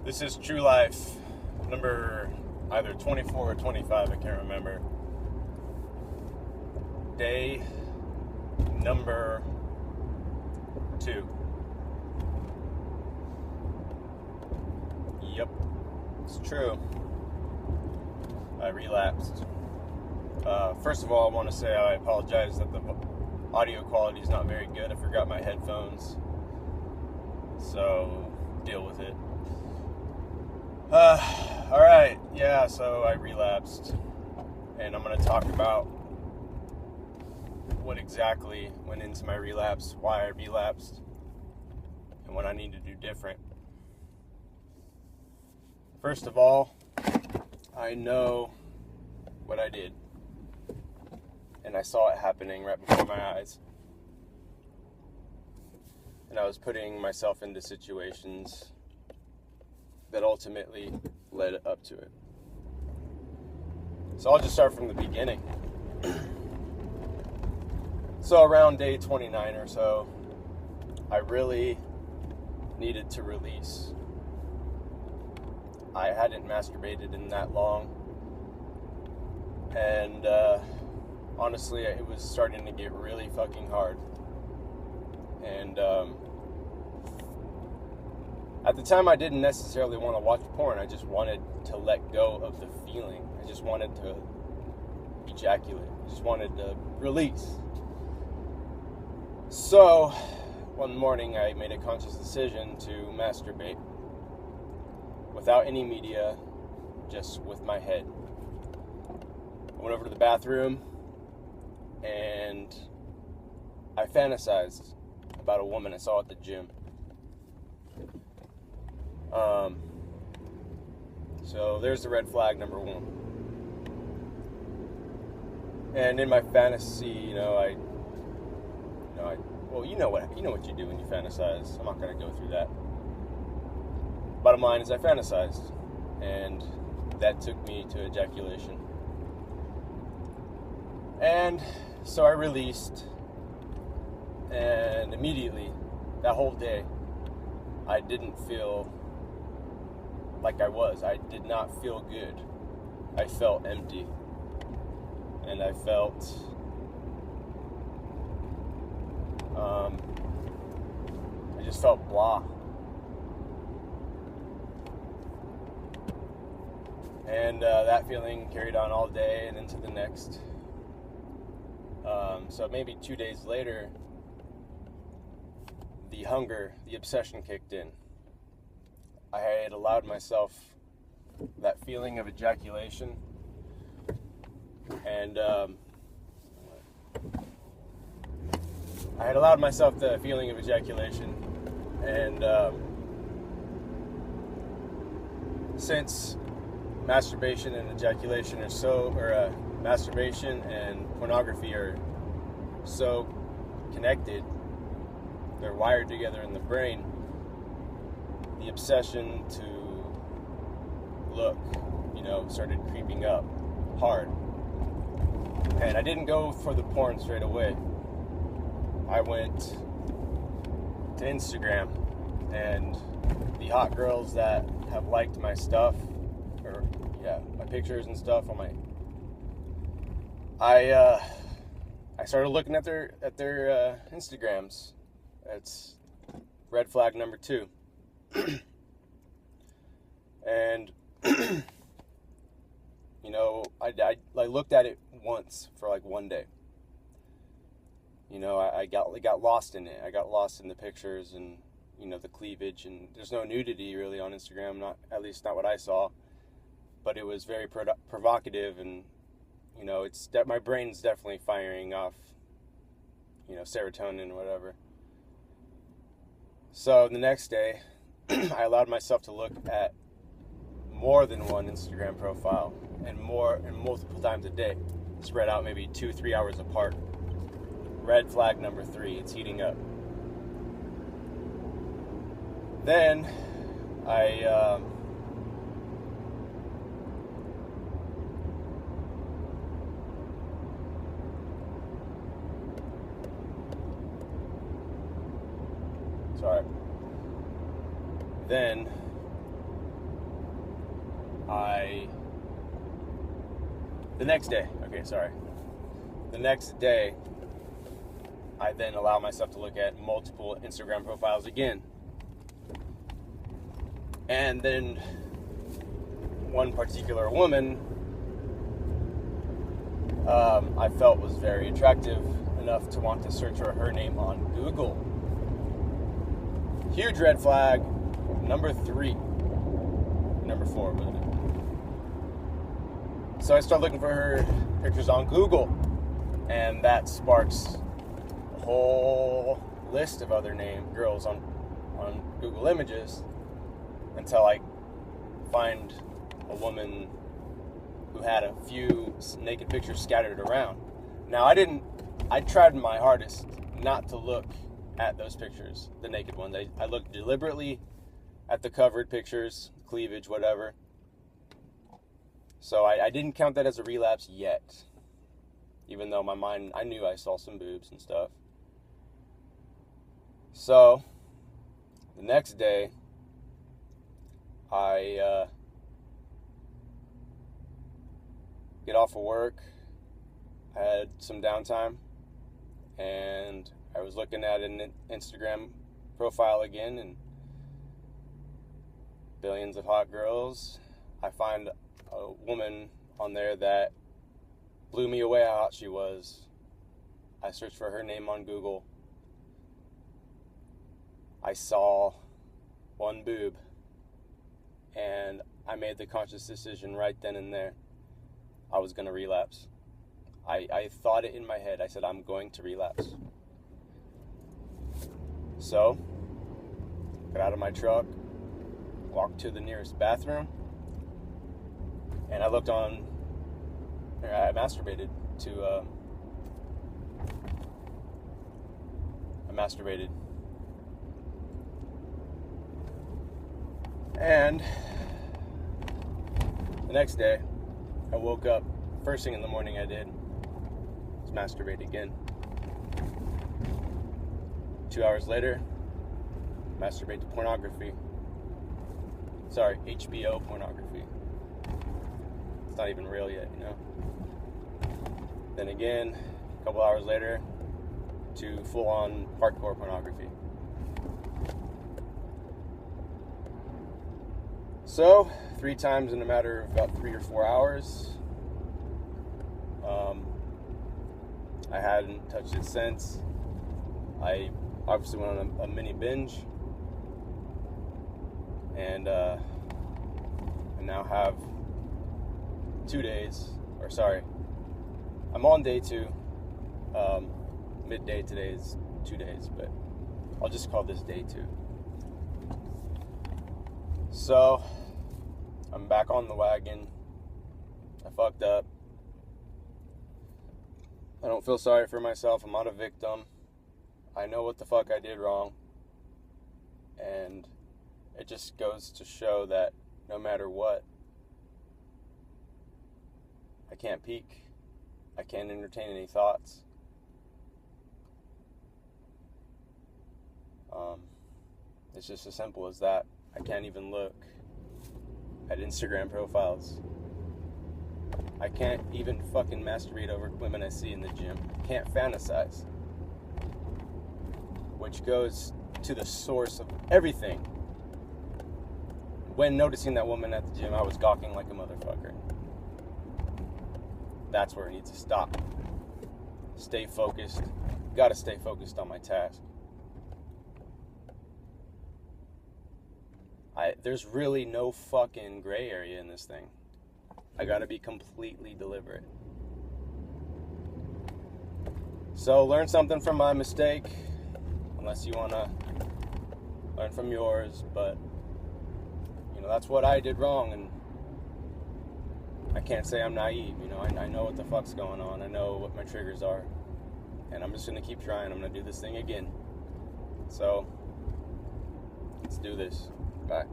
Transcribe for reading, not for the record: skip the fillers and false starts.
This is True Life, number either 24 or 25, I can't remember. Day number 2. Yep, it's true. I relapsed. First of all, I want to say I apologize that the audio quality is not very good. I forgot my headphones, so deal with it. Alright, yeah, so I relapsed, and I'm going to talk about what exactly went into my relapse, why I relapsed, and what I need to do different. First of all, I know what I did, and I saw it happening right before my eyes, and I was putting myself into situations that ultimately led up to it. So I'll just start from the beginning. So around day 29 or so, I really needed to release. I hadn't masturbated in that long, and honestly, it was starting to get really fucking hard. And at the time, I didn't necessarily want to watch porn. I just wanted to let go of the feeling. I just wanted to ejaculate. I just wanted to release. So, one morning, I made a conscious decision to masturbate without any media, just with my head. I went over to the bathroom, and I fantasized about a woman I saw at the gym. So there's the red flag number 1. And in my fantasy, you know what you do when you fantasize. I'm not going to go through that. Bottom line is I fantasized, and that took me to ejaculation. And so I released, and immediately, that whole day, I didn't feel like I was. I did not feel good. I felt empty. And I felt I just felt blah. And that feeling carried on all day and into the next. So maybe 2 days later, the hunger, the obsession kicked in. I had allowed myself that feeling of ejaculation, and since masturbation and ejaculation masturbation and pornography are so connected, they're wired together in the brain, the obsession to look, started creeping up hard. And I didn't go for the porn straight away. I went to Instagram, and the hot girls that have liked my stuff, my pictures and stuff on my, I started looking at their Instagrams. That's red flag number 2. And I looked at it once for like one day. I got lost in it. I got lost in the pictures and the cleavage, and there's no nudity really on Instagram, at least not what I saw. But it was very provocative, and it's that my brain's definitely firing off serotonin or whatever. So the next day, I allowed myself to look at more than one Instagram profile, and multiple times a day, spread out maybe 2-3 hours apart. Red flag number 3, it's heating up. Then I Then the next day, I then allow myself to look at multiple Instagram profiles again. And then one particular woman I felt was very attractive enough to want to search for her name on Google. Huge red flag. Number 4, wasn't it? So I start looking for her pictures on Google, and that sparks a whole list of other girls on Google Images, until I find a woman who had a few naked pictures scattered around. Now, I tried my hardest not to look at those pictures, the naked ones. I looked deliberately at the covered pictures, cleavage, whatever. So I didn't count that as a relapse yet, even though I knew I saw some boobs and stuff. So the next day, I get off of work. I had some downtime, and I was looking at an Instagram profile again, and billions of hot girls. I find a woman on there that blew me away how hot she was. I searched for her name on Google. I saw one boob, and I made the conscious decision right then and there. I was going to relapse. I thought it in my head. I said, I'm going to relapse. So, got out of my truck, walked to the nearest bathroom, and I masturbated to, and the next day, I woke up, first thing in the morning I did was masturbate again. 2 hours later, masturbate to pornography. Sorry, HBO pornography. It's not even real yet, you know? Then again, a couple hours later, to full-on hardcore pornography. So, 3 times in a matter of about 3 or 4 hours. I hadn't touched it since. I obviously went on a mini binge, and I now have 2 days, I'm on day 2. Midday today is 2 days, but I'll just call this day 2. So, I'm back on the wagon. I fucked up. I don't feel sorry for myself. I'm not a victim. I know what the fuck I did wrong. And it just goes to show that no matter what, I can't peek. I can't entertain any thoughts. It's just as simple as that. I can't even look at Instagram profiles. I can't even fucking masturbate over women I see in the gym. Can't fantasize. Which goes to the source of everything. When noticing that woman at the gym, I was gawking like a motherfucker. That's where it needs to stop. Stay focused. Gotta stay focused on my task. There's really no fucking gray area in this thing. I gotta be completely deliberate. So learn something from my mistake, unless you wanna learn from yours, but that's what I did wrong, and I can't say I'm naive. I know what the fuck's going on. I know what my triggers are, and I'm just gonna keep trying. I'm gonna do this thing again. So let's do this. Bye.